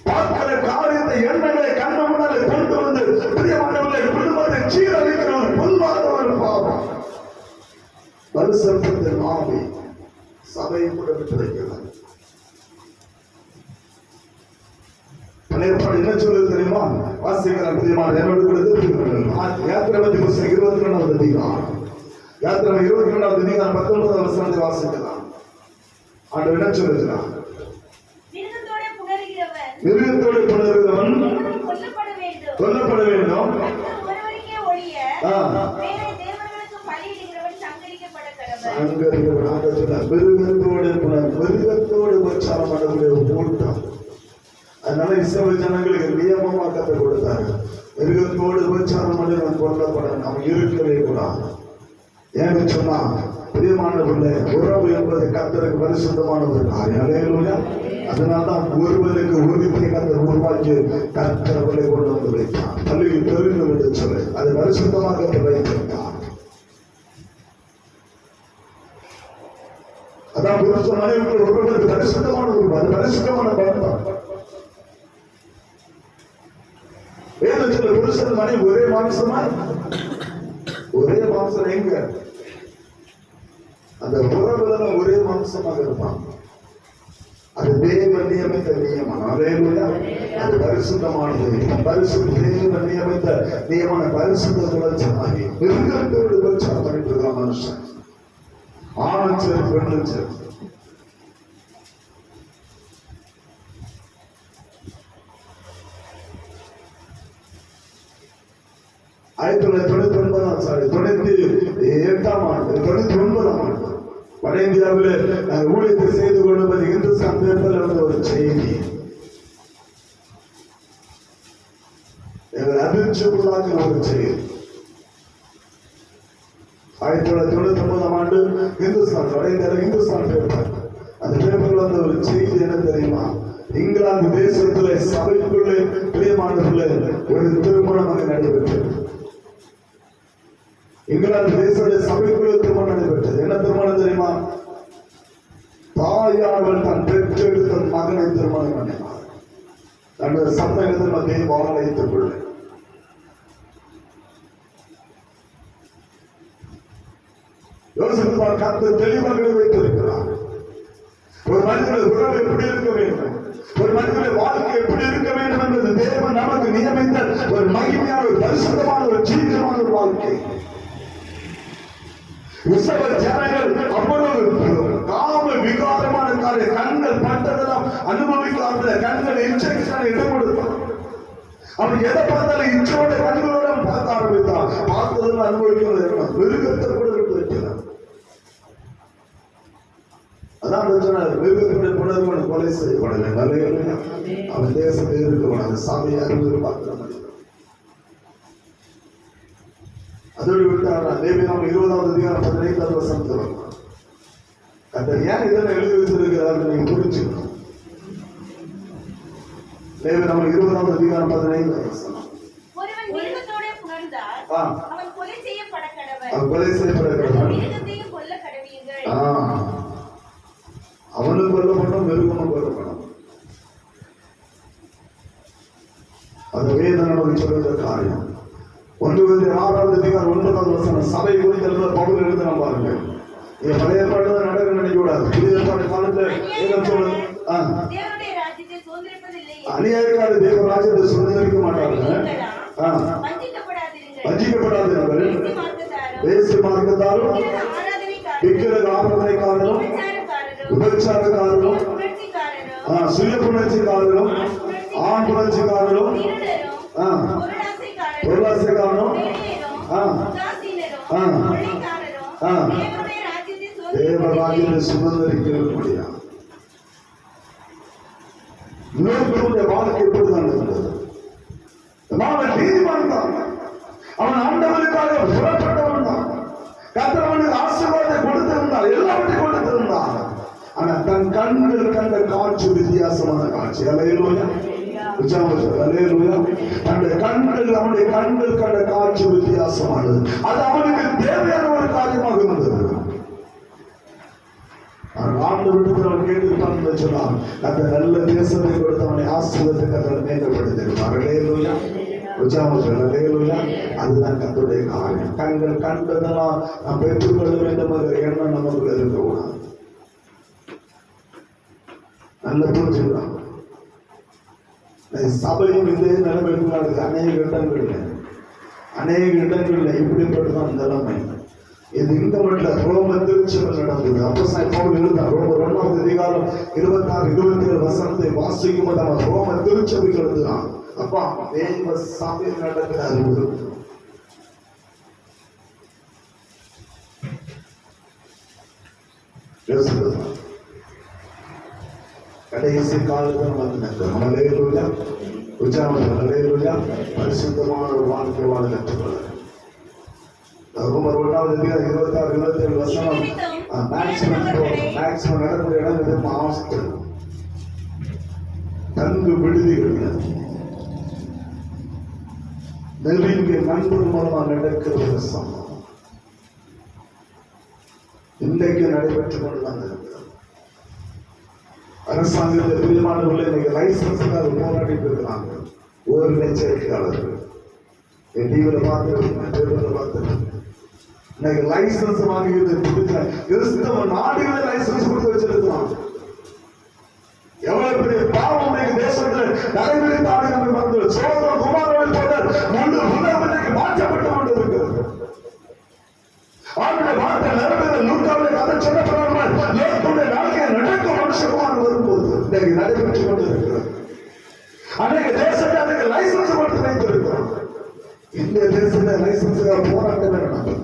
பார்க்கிற காரியத்தை எண்ணங்களை கண்ண முன்னாலே கொண்டு வந்து பிரியமானவர்களை குடும்பத்தை சீரழிக்கிற ஒரு பொல்லாத ஒரு பாவம். பரிசுத்தத்தின் ஆவி சபையை கூட விட்டு வைக்கிறது. என்ன சொல்றது தெரியுமா? வாசிக்கிறார் பிரியமான என்னோடு கூட யாத்திரை புஸ்தகம் 22வது அதிகாரம். யாத்திரை 22வது அதிகாரம் 19வது வசனத்தை வாசிக்கலாம். ஆண்டவர் என்ன சொல்லுகிறார்? மிருகத்தோடு புணர்கிறவன் கொல்லப்பட வேண்டும். மிருகத்தோடு உபச்சாரம் பண்ணக்கூடிய கூட்டம். அதனால இஸ்ரவேல் ஜனங்களுக்கு நியமமா கற்றுக் கொடுத்தாங்க. மிருகத்தோடு உபச்சாரம் பண்ணி நான் கொல்லப்படணும், அவன் இருக்கவே கூடாது. ஏன்னு சொன்னா பிரியமானவர்களே, உறவு என்பது கர்த்தருக்கு பரிசுத்தமான ஒரு காரியம். அல்லேலூயா. அதனால்தான் ஒருவருக்கு உறுதியை கர்த்தர் உருவாக்கி கர்த்தர்களை கொண்டு வந்து வைத்தார். பள்ளிக்கு பெருங்க விட்டு சொல்லி அதை பரிசுத்தமாக வைத்திருந்தார். அதான் புருஷ மனைவிக்கு ஒருவருக்கு பரிசுத்தமான உருவம், அது பரிசுத்தமான பந்தம். வேதத்தில் புருஷன் மனைவி ஒரே மாம்சமா, ஒரே மாம்சம் எங்க அந்த உறவுல ஒரே மாம்சமாக இருப்பான். அது தேவ நியமித்த நியமம். அல்லேலூயா. அது பரிசுத்தமானது. தேவ நியமித்த நியமன பரிசுத்த தொடர்ச்சி. மிருகத்தோடு உபச்சாரம் பண்ணிட்டு இருக்கான் மனுஷன். ஆணும் சரி பெண்ணும் சரி. ஆயிரத்தி 98ஆம் ஆண்டு 99ஆம் ஆண்டு வட இந்தியாவில் ஊழியத்தை செய்து கொள்வது இந்துஸ்தான் பேப்பர்ல இருந்த ஒரு செய்தி எங்கள் அதிர்ச்சிக்குள்ளாக ஒரு செய்தி. 1999ஆம் ஆண்டு இந்துஸ்தான் வட இந்தியாவில் இந்துஸ்தான் பேப்பர், அந்த பேப்பர்ல வந்த ஒரு செய்தி என்ன தெரியுமா? இங்கிலாந்து தேசத்துல சபைக்குள்ளே பிரியமானவர்களே ஒரு திருமணம் அங்கு நடைபெற்றது. இங்கிலாந்து தேசத்துடைய சபைக்குள்ள திருமணம் நடைபெற்றது. என்ன திருமணம் தெரியுமா? தாயானவள் தன் பெற்றெடுத்த மகனை திருமணம் பண்ணினார். தன்னுடைய சந்தேகத்தில் மத்திய வாழத்துக்குள்ள யோசிப்பார். கர்த்தர் தெளிவாக வைத்திருக்கிறார். ஒரு மனிதனுடைய உறவு எப்படி இருக்க வேண்டும், ஒரு மனிதனுடைய வாழ்க்கை எப்படி இருக்க வேண்டும் என்பது தேவன் நமக்கு நியமித்த ஒரு மகிமையான ஒரு பரிசுத்தமான ஒரு ஜீவிதமான ஒரு வாழ்க்கை. இஸ்ரவேல் ஜனங்கள் அவ்வளவு காம விகாரமான காரியம், கண்கள் பட்டதெல்லாம் அனுபவிக்காத கண்கள் இச்சைக்கு இடம் கொடுத்தான். அவன் எதை பார்த்தாலும் இச்சோட கண்களோட பார்க்க ஆரம்பித்தான். பார்த்ததெல்லாம் அனுபவிக்கிறது மிருகத்தை கூட விட்டு வைக்கிறான். அதான் மிருகத்துடைய புணர்வன் கொலை செய்யப்படலை. நல்ல அவன் தேசத்தை இருக்கவன் அந்த சாமியை அறிவு பார்க்கிற மாதிரி. அதோடு விட்டாரா லேவியராம் 20வது அதிகாரம் 15வது வசனத்தில் கர்த்தர் ஏன் இதெல்லாம் எழுதி வைத்திருக்கிறார் நீங்க புரிஞ்சுக்கணும். லேவியராம் 20வது அதிகாரம் 15வது வசனம். ஒருவன் மிருகத்தோடே புணர்ந்தால் அவன் கொலை செய்யப்பட கடவன். அவன் கொலை செய்யப்பட கடவன். மிருகத்தையும் கொல்ல கடவீர்கள். அவனும் கொல்லப்படும், மிருகமும் கொல்லப்படும். அது வேதனை சொல்லுகிற காரியம். 1 அதிகாரம் 9வது வசனம். சபை குறித்த பவுல் எழுதின பாருங்க. பழைய ஏற்பாடு நடக்க நினைக்க கூடாது. புதிய ஏற்பாடு காலத்துல அநியாயக்கார தேவ ராஜ்யத்தை சுதந்திரிக்க மாட்டார்கள். வஞ்சிக்கப்படாதீர்கள். வேசி மார்க்கத்தாலும் விக்கிரக ஆராதனைக்காரரும் விபச்சாரக்காரரும் சுய புணர்ச்சிக்காரரும் ஆண் புணர்ச்சிக்காரரும் பொருளாசைக்காரரும் தேவராஜ்யத்தை சுதந்திரிக்க முடியாது. இன்னொருவருடைய வாழ்க்கை எப்படிதான் இருந்தது? கண்கள் கண்ட காட்சி வித்தியாசமான காட்சி. அல்லேலூயா. அல்லேலூயா. அந்த கண்கள், அவனுடைய கண்கள் கண்ட காட்சி வித்தியாசமானது. அது அவனுக்கு தேவையான ஒரு காரியமாக இருந்தது. ஆண்டவரிடத்தில் கேட்டுப்பான்னு சொன்னான், அந்த நல்ல தேசத்தை கொடுத்து அவனை ஆசீர்வதிக்க மேம்படுத்திருப்பார். அல்லேலூயா. அல்லேலூயா. அதுதான் கர்த்தருடைய காரியம். கண்கள் கண்டதெல்லாம் நாம் பெற்றுக்கொள்ள வேண்டும் என்ற எண்ணம் நமக்குள்ள இருக்கக்கூடாது. நல்ல புரிஞ்சுக்கலாம். சபையும் இதே நிலைமைக்கு அநேக இடங்கள்ல இப்படிப்பட்டதான் நிலைமை. இது இங்க மட்டும் ரோம திருச்சபையில் நடந்தது. அப்போஸ்தலன் பவுல் எழுதினார். ரோமர் 1ஆம் அதிகாரம் 26, 27 வசனத்தை வாசிக்கும் போது அவன் ரோம திருச்சபைக்கு எழுதினான். அப்பா, தேவ சபையில் நடக்கிற அறிவு கடைசி காலத்தில் வந்து நிற்கிறோம். அல்லேலூயா. அல்லேலூயா. பரிசுத்தமான ஒரு வாழ்க்கை வாழ கற்றுக்கொள்ள ரோமர் 1ஆம் அதிகாரம் 26, 27 வசனம் மேக்சிமம் நடக்கூடிய இடம் இது ஹாஸ்டல், தங்கு விடுதிகள், நெருங்கிய நண்பர் மூலமா நடக்கிற ஒரு சம்பவம் இன்றைக்கு நடைபெற்றுக் கொண்டுதான் இருக்கிறது. அரசாங்கத்தில் பிரியமானவர்கள் இன்னைக்கு லைசன்ஸுக்காக போராடிட்டு இருக்கிறாங்க. ஒரு எச்சரிக்கையாளர்கள் டிவியில பார்த்து இன்னைக்கு லைசன்ஸ் வாங்கிட்டு கிறிஸ்தவ நாடுகள லைசன்ஸ் கொடுத்து வச்சிருக்கிறான். எவ்வளவு பெரிய பாவம் இன்னைக்கு தேசத்தில் நடைபெறி நாடுகள் வந்து சோதர குமாரர்கள் போல முழு உலகம் இன்னைக்கு மாற்றப்பட்டு கொண்டிருக்கிறது. அவருடைய வார்த்தை நிறைவேற லூக்காவிலே கதை சொல்லப்படாமல் லோகத்துடைய வாழ்க்கையை நடக்கும் மனுஷகுமார் வரும்போது இன்னைக்கு நடைபெற்றுக் கொண்டிருக்கிறது. அன்றைக்கு தேசத்தை அதுக்கு லைசன்ஸ் கொடுத்து வைத்திருக்கிறோம். இந்த தேசத்துல லைசன்ஸுக்காக போராட்டமே நடக்கும்.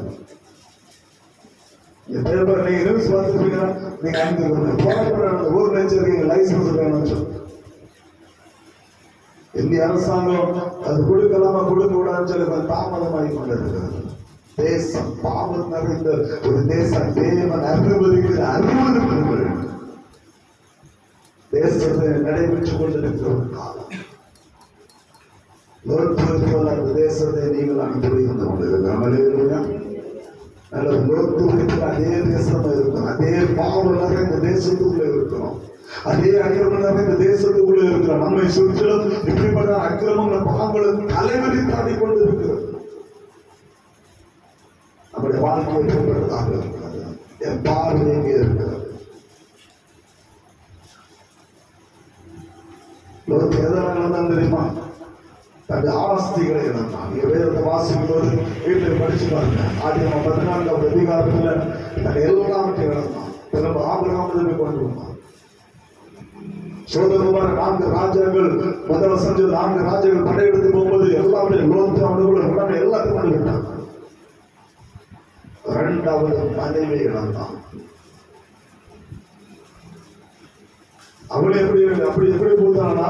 நீங்க நியூஸ் பார்த்துருப்பீங்கன்னா நீங்க அங்கே போராட்டம் ஊர் நினைச்சிருக்கீங்க லைசன்ஸ் வேணும்னு. இந்திய அரசாங்கம் அது கொடுக்கலாமா கொடுக்க கூடாதுன்னு சொல்லி தாமதமாகி கொண்டிருக்கிறது. தேசம் பாவம் நிறைந்த ஒரு தேசம். தேவன் அனுமதிக்கிற அனுமதி தேசத்தை நடைபெற்றுக் கொண்டிருக்கிற ஒரு காலம். அந்த தேசத்தை நீங்கள் அனுபவித்து கொண்டிருக்கிறோம். அதே தேசம் இருக்கும். அதே பாவம் இந்த தேசத்துக்குள்ள இருக்கிறோம். அதே அக்கிரமம் இந்த தேசத்துக்குள்ள இருக்கிறோம். நம்மை சுற்றிலும் இப்படிப்பட்ட அக்கிரமங்கள் பாவங்களும் தலைவலி தாண்டி கொண்டு இருக்கிறது. நம்முடைய வாழ்க்கை ஏற்பட்டதாக இருக்கிறது. என் பார்வை எங்கே இருக்கிறது? எதனால தெரியுமா? தன்னுடைய ஆஸ்திகளை இழந்தான். வேதத்தை வாசிக்கும் போது வீட்டில் படிச்சு பாருங்க. ஆதியாகமம் 14ஆம் அதிகாரத்துல தன் எல்லாவற்றையும் இழந்தான். திரும்ப ஆபிரகாம் கொண்டு வந்தான். சோதரமான 4 ராஜாக்கள் முதல் செஞ்சு 4 ராஜாக்கள் படையெடுத்து போகும்போது எல்லாவற்றையும் லோத்து அவனுக்குள்ள உடனே எல்லாத்தையும் கொண்டு விட்டான். 2வது மனைவி இழந்தான். அவளை எப்படி போட்டானா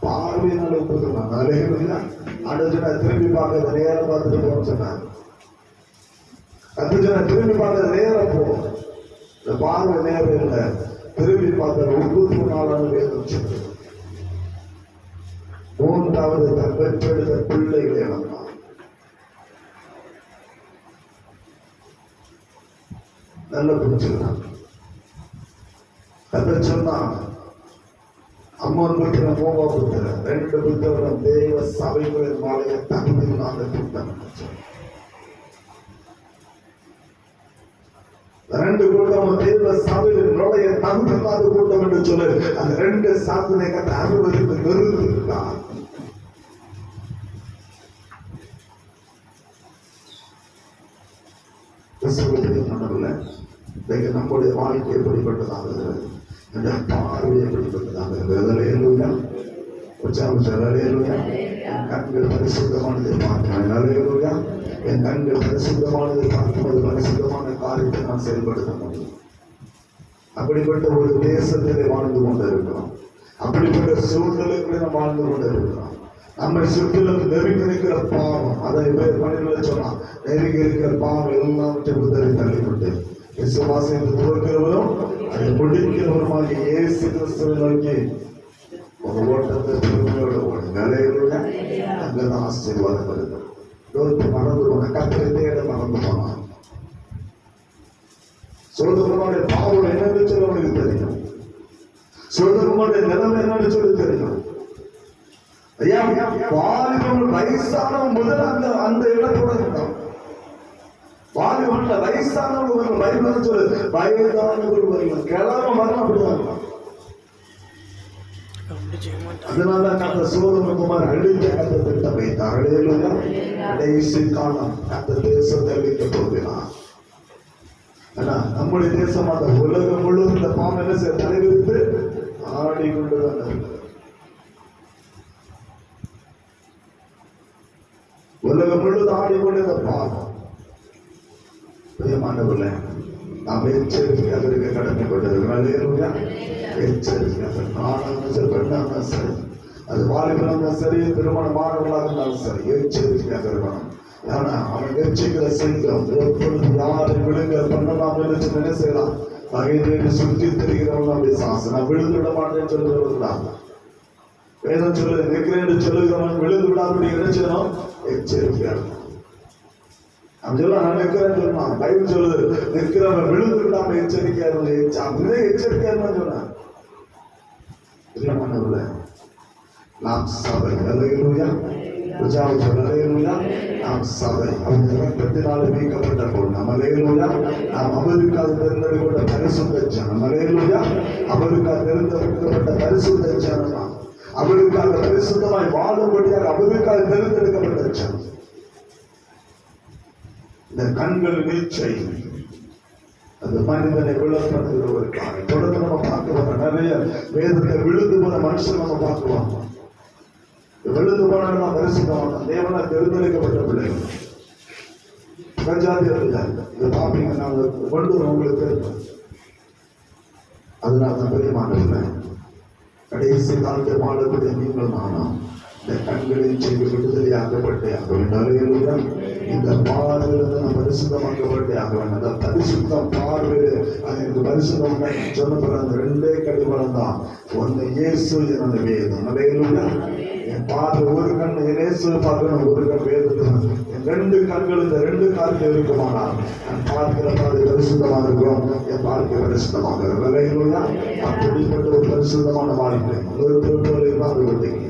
பார்வையினால போட்டுருந்தாங்க. அடுத்த திரும்பி பார்க்கறது நேரம் பார்த்துட்டு போன்னு சொன்னாங்க. அடுத்த திரும்பி பார்க்கறது நேரம் போ. இந்த பார்வை நேரம் இல்லை. திரும்பி பார்க்கற 34 வேதம் சொல்லுது. 3வது தன் பெற்றெடுத்த பிள்ளைகளை இழந்தான். நல்ல புரிஞ்சுக்கிறான். அதை சொன்னான். அம்மன் புத்திர மோகா புத்திர 2 புத்திரம் தேவ சபைகளின் மாலைய தகுதியில்லாத கூட்டம். 2 கூட்டம் தேவ சபையின் நுழைய தகுதியில்லாத கூட்டம் என்று சொல்லு. அந்த 2 சாதனை கட்ட அனுமதிப்பு நிறுத்திருக்கான். நம்முடைய வாழ்க்கை எப்படிப்பட்டதாக பார்வை எப்படிப்பட்டதாக கண்கள் பரிசுத்தமானதை பார்க்கிறேன். என் கண்கள் பரிசுத்தமானதை பார்க்கும்போது பரிசுத்தமான காரியத்தை நான் செயல்படுத்த முடியும். அப்படிப்பட்ட ஒரு தேசத்திலே வாழ்ந்து கொண்டிருக்கிறோம். அப்படிப்பட்ட சூழ்நிலைகளை நாம் வாழ்ந்து கொண்டிருக்கிறோம். நம்மை சுற்றிலும் நெருங்கி இருக்கிற பாவம், அதை 12 சொன்னா நெருங்கி இருக்கிற பாவம் எல்லாவற்றையும் உதவி தள்ளிக்கொண்டு விசுவாசத்தை துவக்கிறவரும் அதை முடிக்கிறவருமாகிய இயேசு கிறிஸ்துவை நோக்கி ஒரு ஓட்டத்தை பெருமையோட ஓடுங்க. அல்லேலூயா. அங்கதான் ஆசீர்வாதம் வருது. லோத்து மறந்து போன கர்த்தரை தேட மறந்து போனான். சோதரனுடைய பாவம் என்னன்னு சொல்ல அவனுக்கு தெரியும். சோதரனுடைய நிலைமை என்னன்னு சொல்லி தெரியும். ஐயா வாலிபன் வயசானவன் முதல் அந்த இடத்தோட இருந்தான். வாலிபன்ல வயசானவங்க பைபிள் சொல்லு, வயதானவர்கள் வருவாங்க, கிழமை மரணம் அப்படிதான். அதனால அந்த சோதரகுமார் அழிஞ்ச கத்த திட்டம் வைத்தார். அல்லேலூயா. கடைசி காலம் அந்த தேசத்தை அழிக்க போகிறார். ஆனா நம்முடைய தேசம் அந்த உலகம் முழுவதும் இந்த பாவம் என்ன செய்ய தலைவிரித்து ஆடிக்கொண்டுதான் இருக்கு. உலகம் முழுவதும் ஆடிக்கொண்டு இந்த பாவம். பிரியமானவர்களே, நாம் எச்சரிக்கையாக இருக்க கடமைப்பட்டிருக்கிறோம். அல்லேலூயா. எச்சரிக்கையாக ஆனாலும் சரி, பெண்ணாலும் சரி, அது வாலிபனாலும் சரி, திருமணமானவர்களாக இருந்தாலும் சரி, எச்சரிக்கையாக இருக்கணும். ஆனா அவன் எச்சரிக்கிற செய்கிறோம் எப்பொழுது யாரை விழுங்க பண்ணலாம் என்று என்ன செய்யலாம். வகையை சுற்றி தெரிகிறவங்க அப்படி சாசனம் நான் விழுந்து விட மாட்டேன்னு சொல்லுகிறான். வேதம் சொல்லு நிற்கிறேன் சொல்லுகிறவன் விழுந்து விடாது என்ன செய்யணும். எச்சரிக்கையா இருக்கணும். அவன் சொல்ல நான் நிற்கிறேன்னு சொன்னான். பைபிள் சொல்லுது நிற்கிறவன் விழுந்து விடாம எச்சரிக்கையா இருந்தது. அப்படியே எச்சரிக்கையா இருந்தான்னு சொன்னான். இல்ல நாம் சபை. அல்லேலூயா. அல்லேலூயா. நாம் சபை. அவங்க இரத்தத்தினால மீட்கப்பட்ட பொருள். அல்லேலூயா. நாம் அவருக்காக தேர்ந்தெடுக்கப்பட்ட பரிசுத்த ஜனம். அல்லேலூயா. அவருக்காக தேர்ந்தெடுக்கப்பட்ட பரிசுத்த ஜனம். அவருக்காக பரிசுத்தமாய் வாழும்படியாக அவருக்காக தேர்ந்தெடுக்கப்பட்ட ஜனம். இந்த கண்கள் வீழ்ச்சை அந்த மனிதனை விழப்படுகிற ஒரு காரணம். தொடர்ந்து நம்ம பார்க்க நிறைய வேதத்தை விழுந்து போன மனுஷன் நம்ம பார்க்குவோம். விழுந்து போனா பரிசுத்தமான தேவனா தேர்ந்தெடுக்கப்பட்ட பிள்ளைகள் கஞ்சாதியர் இதை பார்ப்பீங்க. நாங்கள் கொண்டு வரோம் உங்களுக்கு தெரியும். அதனால தான் பெரியமானவில்லை. கடைசி காலத்தை வாழக்கூடிய நீங்கள் நானும் இந்த கண்களின் செய்து விடுதலையாக்கப்பட்டே ஆக வேண்டும். இந்த பார்வையிலிருந்து நம்ம பரிசுத்தமாக்கப்பட்டே ஆக வேண்டும். அந்த பரிசுத்தம் பார்வையில் அது எனக்கு பரிசுத்தம் சொன்ன அந்த ரெண்டே கடிவாளம் தான். ஒன்று இயேசு என்னோட வேதம். அல்லேலூயா. என் பார்வை ஒரு கண் என் இயேசு பார்க்கணும், ஒரு கண் வேதத்தை. என் ரெண்டு கண்கள் இந்த ரெண்டு காலத்தில் இருக்குமானால் நான் பார்க்கிற பார்வை பரிசுத்தமாக இருக்கிறோம். என் பார்க்க பரிசுத்தமாக இருக்கும். அல்லேலூயா. அப்படிப்பட்ட ஒரு பரிசுத்தமான வாழ்க்கை விட்டீங்க.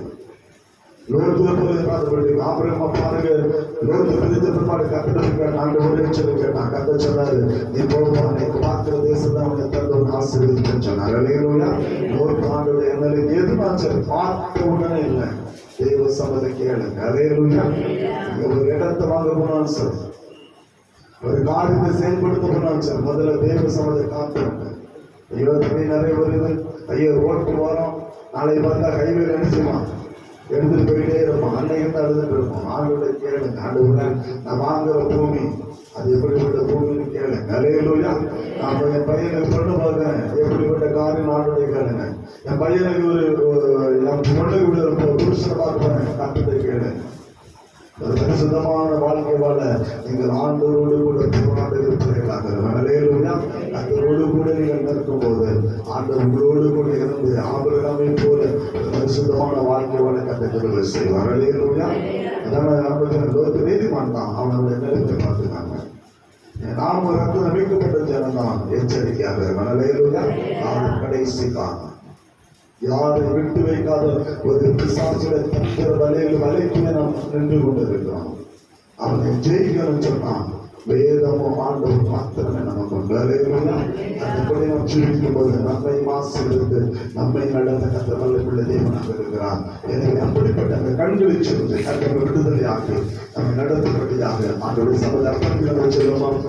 ஆபிரகாமை பாருங்க. லோத்து பிரித்த பிற்பாடு கர்த்தருக்கு ஆண்டவரே சொல்லி கேட்டான். கர்த்தர் சொன்னாரு, நீ போவா, நீ பார்க்கிற தேசத்தை அவனை தந்து ஒரு ஆசீர்வதிக்கன்னு சொன்னார். அல்லேலூயா. லோத்து ஆண்டவருடைய எண்ணலுக்கு எதுனாச்சு பார்த்த உடனே இல்லை, தேவ சம்மதம் கேளுங்க. அல்லேலூயா. ஒரு இடத்தை வாங்க போனாலும் சார், ஒரு காரியத்தை செயல்படுத்த போனாலும் சார், முதல்ல தேவ சம்மதம் காத்துருங்க. ஐயோ தண்ணி நிறைய வருது, ஐயோ ரோட்டு போறோம், நாளைக்கு பார்த்தா ஹைவேல நினைச்சுமா எடுத்துட்டு போயிட்டே இருப்போம். அன்னைக்கு தான் எழுதிட்டு இருப்போம். ஆண்டவரை கேளுங்க. ஆண்டவரை நான் வாங்குற பூமி அது எப்படிப்பட்ட பூமின்னு கேளுங்க. அல்லேலூயா. நான் என் பையனுக்கு பொண்ணு பார்க்கிறேன், எப்படிப்பட்ட காரியம் ஆண்டவரை கேளுங்க. என் பையனுக்கு என் பொண்ணுக்கு ஒரு புருஷனை பார்க்கிறேன், கர்த்தரை கேளுங்க. ஒரு பரிசுத்தமான வாழ்க்கை வாழ நீங்கள் ஆண்டவரோடு கூட போராடுகிற பிள்ளைகளாக. அல்லேலூயா. கர்த்தரோடு கூட நீங்கள் நிற்கும் போது ஆண்டவர் உங்களோடு கூட இருந்து ஆபிரகாமை போல பரிசுத்தமான வாழ்க்கை வாழ கற்றுக்கிறது செய்வார். அல்லேலூயா. அதனால லோத்து நீதிமான் தான் அவனுடைய நிலைமை பார்த்துக்காங்க. நாம ரத்தம் மீட்கப்பட்ட ஜனம் தான் எச்சரிக்கையாக இருக்கணும். அல்லேலூயா. கடைசி காலம் யாரை விட்டு வைக்காத ஒரு பிசாசுல தந்திர வலைக்கு நாம் நின்று கொண்டிருக்கிறோம். அவனை ஜெயிக்கணும்னு சொன்னான். வேதமும் ஆண்டவரும் மாத்திரமே நமக்கு உண்டு. அல்லேலூயா. அதுபடி நாம் ஜீவிக்கும் போது நம்மை மாசிலிருந்து நம்மை நடந்த கத்த வல்ல பிள்ளை தேவனாக இருக்கிறான். எனவே அப்படிப்பட்ட அந்த கண்களில் சென்று கண்களை விடுதலையாக நம்மை நடத்தும்படியாக ஆண்டவருடைய சபை அர்ப்பணிக்க சொல்லுவோம்.